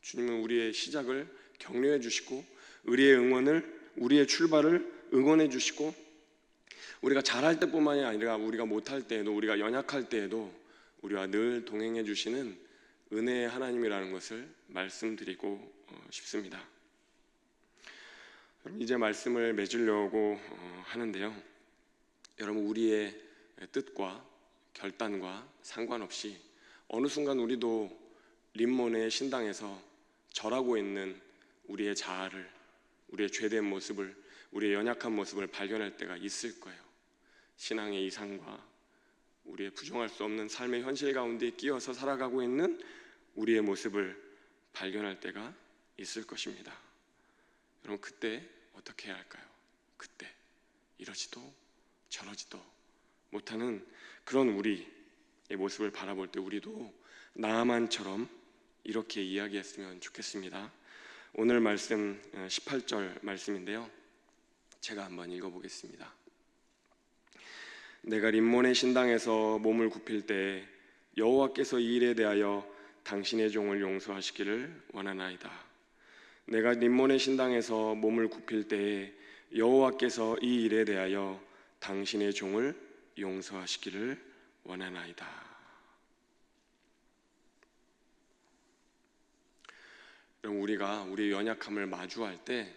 주님은 우리의 시작을 격려해 주시고 우리의 응원을, 우리의 출발을 응원해 주시고 우리가 잘할 때뿐만이 아니라 우리가 못할 때에도, 우리가 연약할 때에도 우리와 늘 동행해 주시는 은혜의 하나님이라는 것을 말씀드리고 싶습니다. 이제 말씀을 맺으려고 하는데요, 여러분, 우리의 뜻과 결단과 상관없이 어느 순간 우리도 림몬의 신당에서 절하고 있는 우리의 자아를, 우리의 죄된 모습을, 우리의 연약한 모습을 발견할 때가 있을 거예요. 신앙의 이상과 우리의 부정할 수 없는 삶의 현실 가운데 끼어서 살아가고 있는 우리의 모습을 발견할 때가 있을 것입니다. 여러분, 그때 어떻게 해야 할까요? 그때 이러지도 저러지도 못하는 그런 우리의 모습을 바라볼 때 우리도 나아만처럼 이렇게 이야기했으면 좋겠습니다. 오늘 말씀 18절 말씀인데요, 제가 한번 읽어보겠습니다. 내가 림몬의 신당에서 몸을 굽힐 때 여호와께서 이 일에 대하여 당신의 종을 용서하시기를 원하나이다. 내가 림몬의 신당에서 몸을 굽힐 때에 여호와께서 이 일에 대하여 당신의 종을 용서하시기를 원하나이다. 우리가 우리의 연약함을 마주할 때,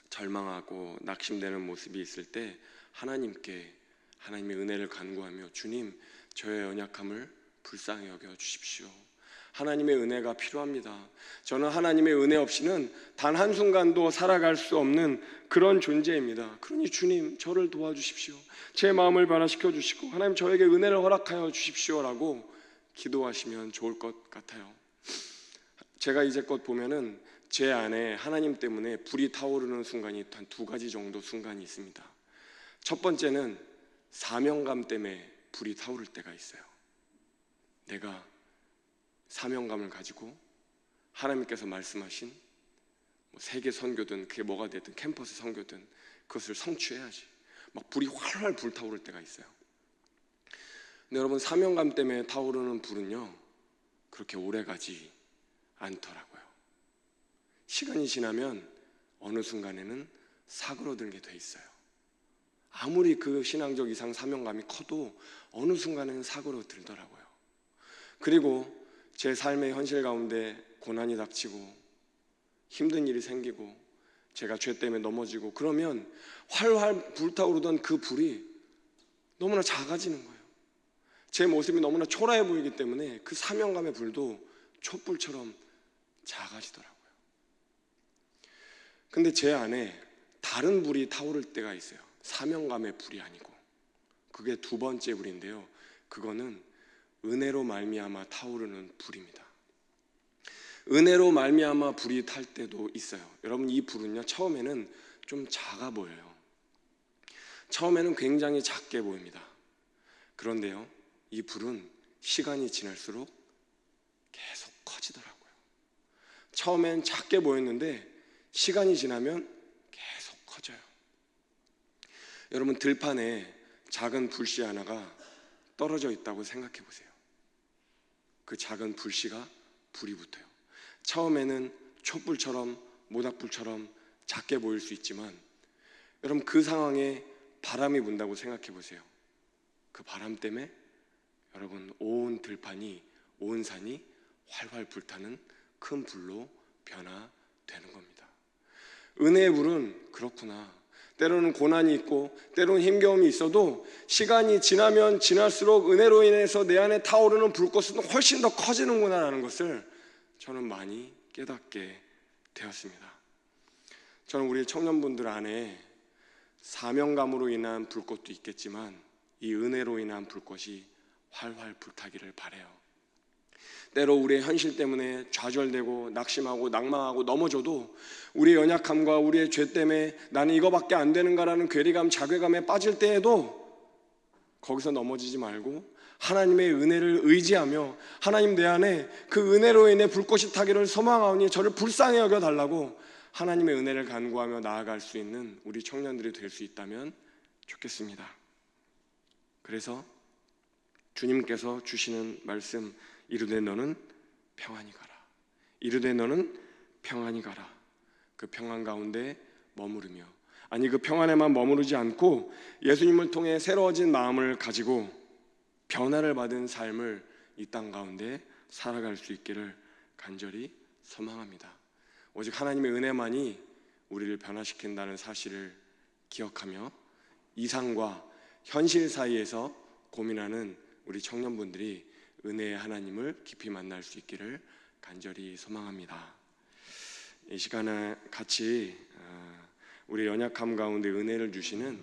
절망하고 낙심되는 모습이 있을 때 하나님의 은혜를 간구하며, 주님, 저의 연약함을 불쌍히 여겨 주십시오. 하나님의 은혜가 필요합니다. 저는 하나님의 은혜 없이는 단 한순간도 살아갈 수 없는 그런 존재입니다. 그러니 주님, 저를 도와주십시오. 제 마음을 변화시켜 주시고 하나님, 저에게 은혜를 허락하여 주십시오라고 기도하시면 좋을 것 같아요. 제가 이제껏 보면은 제 안에 하나님 때문에 불이 타오르는 순간이 한 2가지 정도 순간이 있습니다. 첫 번째는 사명감 때문에 불이 타오를 때가 있어요. 내가 사명감을 가지고 하나님께서 말씀하신 세계 선교든 그게 뭐가 되든 캠퍼스 선교든 그것을 성취해야지, 막 불이 활활 불타오를 때가 있어요. 근데 여러분, 사명감 때문에 타오르는 불은요, 그렇게 오래가지 않더라고요. 시간이 지나면 어느 순간에는 사그러들게 돼 있어요. 아무리 그 신앙적 이상 사명감이 커도 어느 순간에는 사그러들더라고요. 그리고 제 삶의 현실 가운데 고난이 닥치고 힘든 일이 생기고 제가 죄 때문에 넘어지고 그러면 활활 불타오르던 그 불이 너무나 작아지는 거예요. 제 모습이 너무나 초라해 보이기 때문에 그 사명감의 불도 촛불처럼 작아지더라고요. 근데 제 안에 다른 불이 타오를 때가 있어요. 사명감의 불이 아니고, 그게 2번째 불인데요, 그거는 은혜로 말미암아 타오르는 불입니다. 은혜로 말미암아 불이 탈 때도 있어요. 여러분, 이 불은요, 처음에는 좀 작아 보여요. 처음에는 굉장히 작게 보입니다. 그런데요, 이 불은 시간이 지날수록 계속 커지더라고요. 처음엔 작게 보였는데 시간이 지나면 계속 커져요. 여러분, 들판에 작은 불씨 하나가 떨어져 있다고 생각해 보세요. 그 작은 불씨가 불이 붙어요. 처음에는 촛불처럼 모닥불처럼 작게 보일 수 있지만, 여러분, 그 상황에 바람이 분다고 생각해 보세요. 그 바람 때문에 여러분, 온 들판이, 온 산이 활활 불타는 큰 불로 변화되는 겁니다. 은혜의 불은 그렇구나. 때로는 고난이 있고 때로는 힘겨움이 있어도 시간이 지나면 지날수록 은혜로 인해서 내 안에 타오르는 불꽃은 훨씬 더 커지는구나라는 것을 저는 많이 깨닫게 되었습니다. 저는 우리 청년분들 안에 사명감으로 인한 불꽃도 있겠지만 이 은혜로 인한 불꽃이 활활 불타기를 바라요. 때로 우리의 현실 때문에 좌절되고 낙심하고 낭망하고 넘어져도 우리의 연약함과 우리의 죄 때문에 나는 이거밖에 안 되는가라는 괴리감, 자괴감에 빠질 때에도 거기서 넘어지지 말고 하나님의 은혜를 의지하며, 하나님, 내 안에 그 은혜로 인해 불꽃이 타기를 소망하오니 저를 불쌍히 여겨달라고 하나님의 은혜를 간구하며 나아갈 수 있는 우리 청년들이 될 수 있다면 좋겠습니다. 그래서 주님께서 주시는 말씀, 이르되 너는 평안히 가라. 이르되 너는 평안히 가라. 그 평안 가운데 머무르며, 아니 그 평안에만 머무르지 않고 예수님을 통해 새로워진 마음을 가지고 변화를 받은 삶을 이 땅 가운데 살아갈 수 있기를 간절히 소망합니다. 오직 하나님의 은혜만이 우리를 변화시킨다는 사실을 기억하며 이상과 현실 사이에서 고민하는 우리 청년분들이 은혜의 하나님을 깊이 만날 수 있기를 간절히 소망합니다. 이 시간에 같이 우리 연약함 가운데 은혜를 주시는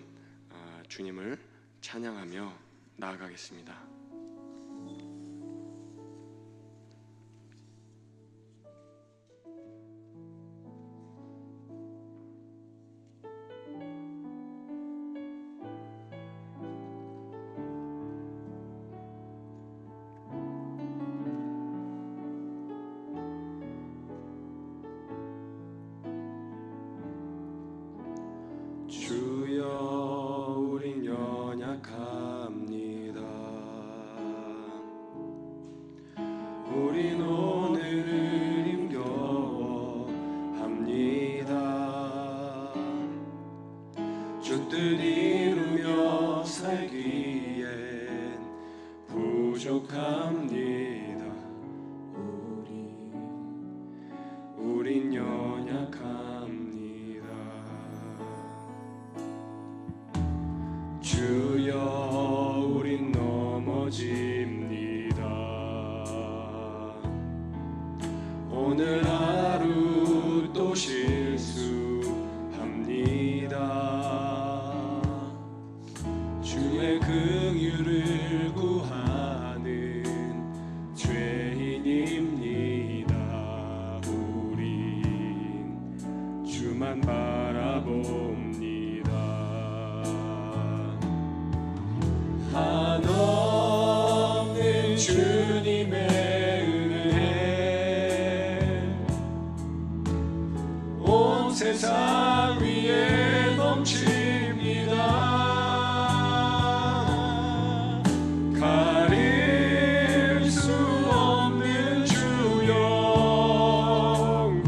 주님을 찬양하며 나아가겠습니다. 주여 우린 연약합니다. 우린 오늘을 힘겨워합니다. 주 뜻 이루며 살기엔 부족합니다. 우린 연약합니다. 주여 우린 넘어집니다. 오늘 하루 또 실수합니다. 주의 긍휼을 구하는 죄인입니다. 우린 주만 바라봅니다. 한없는 주님의 은혜 온 세상 위에 넘칩니다. 가릴 수 없는 주 영광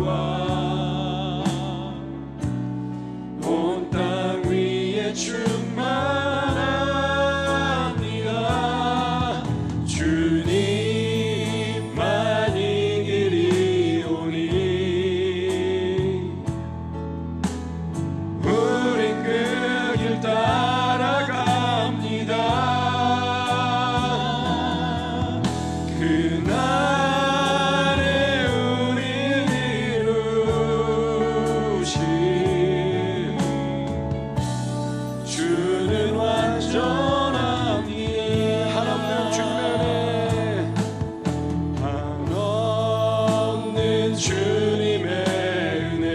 온 땅 위에 충만합니다. 주님만 이기리오니 우린 그 길 따라갑니다. 그날에 우린 이루실 주는 완전합니다. 한없는 주님의 은혜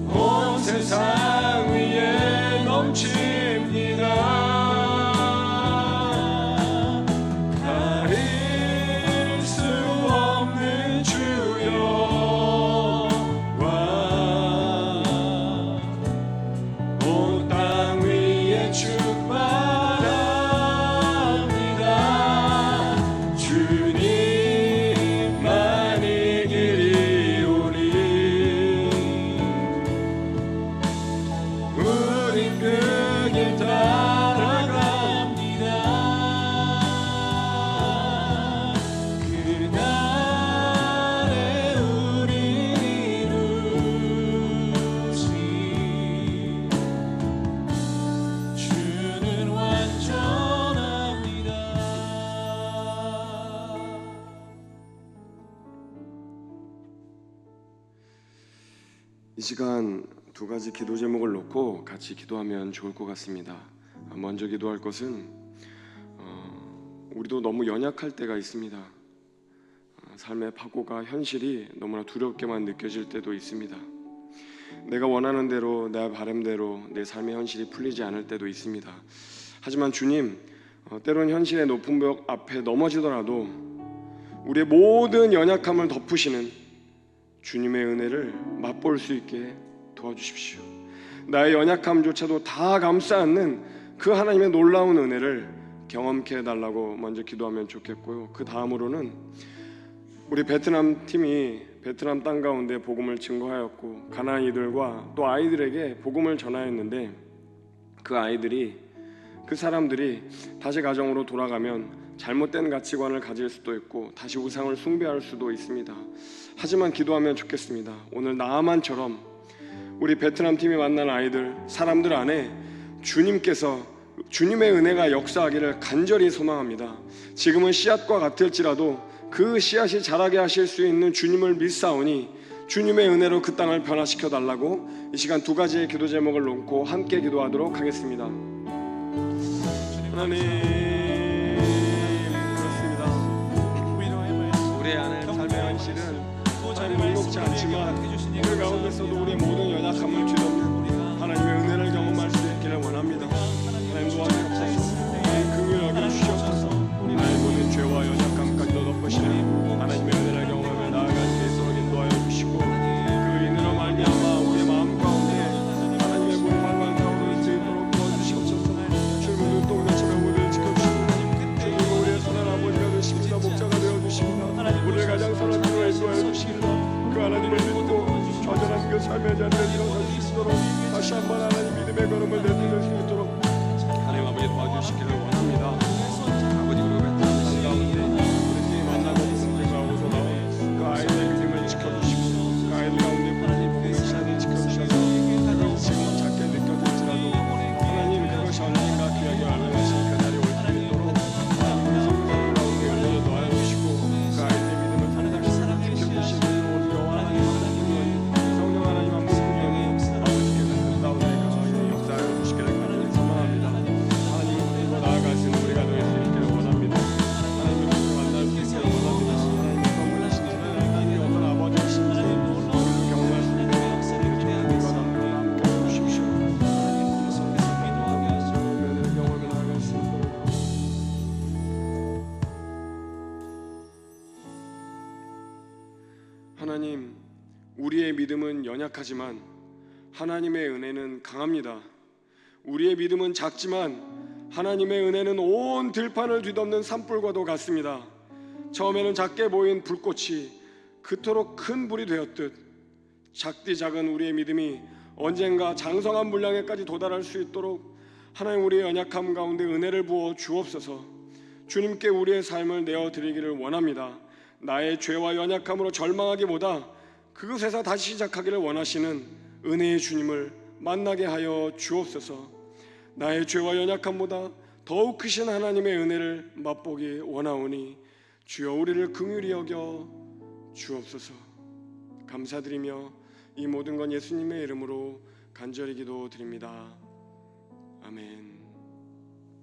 온 세상 위에 넘칩니다. 가릴 수 없는 주 영광 온 땅 위에 충만합니다. 주님만 이기리오니 우린 그 길 따라갑니다. 그날에 우린 이루신 주는 완전합니다. 이 시간 두 가지 기도 제목을 놓고 같이 기도하면 좋을 것 같습니다. 먼저 기도할 것은 우리도 너무 연약할 때가 있습니다. 삶의 파고가 현실이 너무나 두렵게만 느껴질 때도 있습니다. 내가 원하는 대로 내 바람대로 내 삶의 현실이 풀리지 않을 때도 있습니다. 하지만 주님, 때론 현실의 높은 벽 앞에 넘어지더라도 우리의 모든 연약함을 덮으시는 주님의 은혜를 맛볼 수 있게 도와주십시오. 나의 연약함조차도 다 감싸 안는 그 하나님의 놀라운 은혜를 경험케 해달라고 먼저 기도하면 좋겠고요. 그 다음으로는 우리 베트남 팀이 베트남 땅 가운데 복음을 증거하였고 가나안이들과 또 아이들에게 복음을 전하였는데 그 사람들이 다시 가정으로 돌아가면 잘못된 가치관을 가질 수도 있고 다시 우상을 숭배할 수도 있습니다. 하지만 기도하면 좋겠습니다. 오늘 나아만처럼 우리 베트남 팀이 만난 아이들, 사람들 안에 주님의 은혜가 역사하기를 간절히 소망합니다. 지금은 씨앗과 같을지라도 그 씨앗이 자라게 하실 수 있는 주님을 믿사오니 주님의 은혜로 그 땅을 변화시켜 달라고 이 시간 두 가지의 기도 제목을 놓고 함께 기도하도록 하겠습니다. 하나님, 그렇습니다. 우리의 안에 삶의 현실은 하나님 녹록지 않지만 그 가운데서도 우리의 모든 연약함을 뒤덮는 하나님의 은혜를 경험할 수 있기를 원합니다. 하나님 도와주옵소서. 긍휼히 여겨주시옵소서. 나의 모든 죄와 연약함까지도 덮으시는 하나님의 은혜를 경험하며 나아갈 수 있도록 인도하여 주시고 그 인으로 말미암아 우리의 마음 가운데 하나님의 불만과 타오를 수 있도록 도와주시옵소서. 주님은 눈동자처럼 우리를 지켜주시고 주님은 우리의 선한 아버지가 되십니다. 목자가 되어주십니다. 우리를 가장 선한 길로 인도하여 주십니다. 그 하나님을 믿고 좌절한 그 삶의 자리에 일어설 수 있도록 다시 한번 하나님 믿음의 걸음을 내딛을 수 있도록 하나님 아버지 도와주시기를 원합니다. 아버지 그리고 베트남 땅 가운데 우리 팀이 만나고 복음을 오소 나온 그 아이들의 믿음을 지켜주시고 그 아이들 가운데 복음의 시간을 지켜주셔서 그것이 지금 작게 느껴질지라도 하나님 그것이 언젠가 귀하게 알려주신 그 날이 올 수 있도록 하나님 성령 가운데 열려 놓아 주시고 그 아이들의 믿음을 살아가시고 지켜주시는 우리 여호와 하나님 성령 하나님 한 분이 아버지께서 그 가운데 가시는 역사하여 주시기를 간절히 소망합니다. 하나님을 믿고 나아가시는 우리가 될 수 있기를 원합니다. 하나님을 믿고 만날 수 있기를 원합니다. 하나님의 선물이신 하나님이 어떤 아버지이신지 우리도 경험할 수 있도록 우리 주님과 함께 해주십시오. 하나님의 경험에 나아갈 수 있도록 하나님, 우리의 믿음은 연약하지만 하나님의 은혜는 강합니다. 우리의 믿음은 작지만 하나님의 은혜는 온 들판을 뒤덮는 산불과도 같습니다. 처음에는 작게 보인 불꽃이 그토록 큰 불이 되었듯 작디 작은 우리의 믿음이 언젠가 장성한 분량에까지 도달할 수 있도록 하나님 우리의 연약함 가운데 은혜를 부어 주옵소서. 주님께 우리의 삶을 내어드리기를 원합니다. 나의 죄와 연약함으로 절망하기보다 그곳에서 다시 시작하기를 원하시는 은혜의 주님을 만나게 하여 주옵소서. 나의 죄와 연약함보다 더욱 크신 하나님의 은혜를 맛보기 원하오니 주여 우리를 긍휼히 여겨 주옵소서. 감사드리며 이 모든 건 예수님의 이름으로 간절히 기도드립니다. 아멘.